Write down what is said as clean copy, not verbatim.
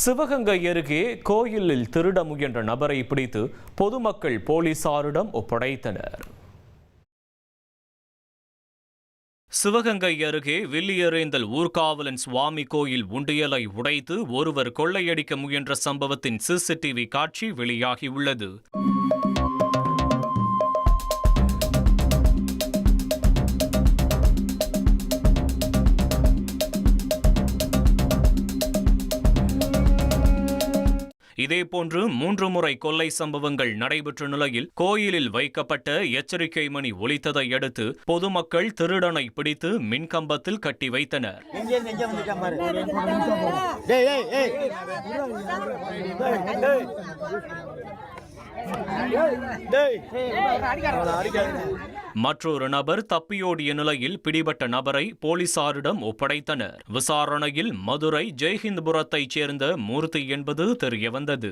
சிவகங்கை அருகே கோயிலில் திருட முயன்ற நபரை பிடித்து பொதுமக்கள் போலீசாரிடம் ஒப்படைத்தனர். சிவகங்கை அருகே வில்லியரேந்தல் ஊர்காவலன் சுவாமி கோயில் உண்டியலை உடைத்து ஒருவர் கொள்ளையடிக்க முயன்ற சம்பவத்தின் சிசிடிவி காட்சி வெளியாகியுள்ளது. இதேபோன்று 3 முறை கொள்ளை சம்பவங்கள் நடைபெற்ற நிலையில் கோயிலில் வைக்கப்பட்ட எச்சரிக்கை மணி ஒலித்ததை அடுத்து பொதுமக்கள் திருடனை பிடித்து மின்கம்பத்தில் கட்டி வைத்தனர். மற்றொரு நபர் தப்பியோடிய நிலையில் பிடிபட்ட நபரை போலீசாரிடம் ஒப்படைத்தனர். விசாரணையில் மதுரை ஜெய்ஹிந்த்புரத்தைச் சேர்ந்த மூர்த்தி என்பது தெரியவந்தது.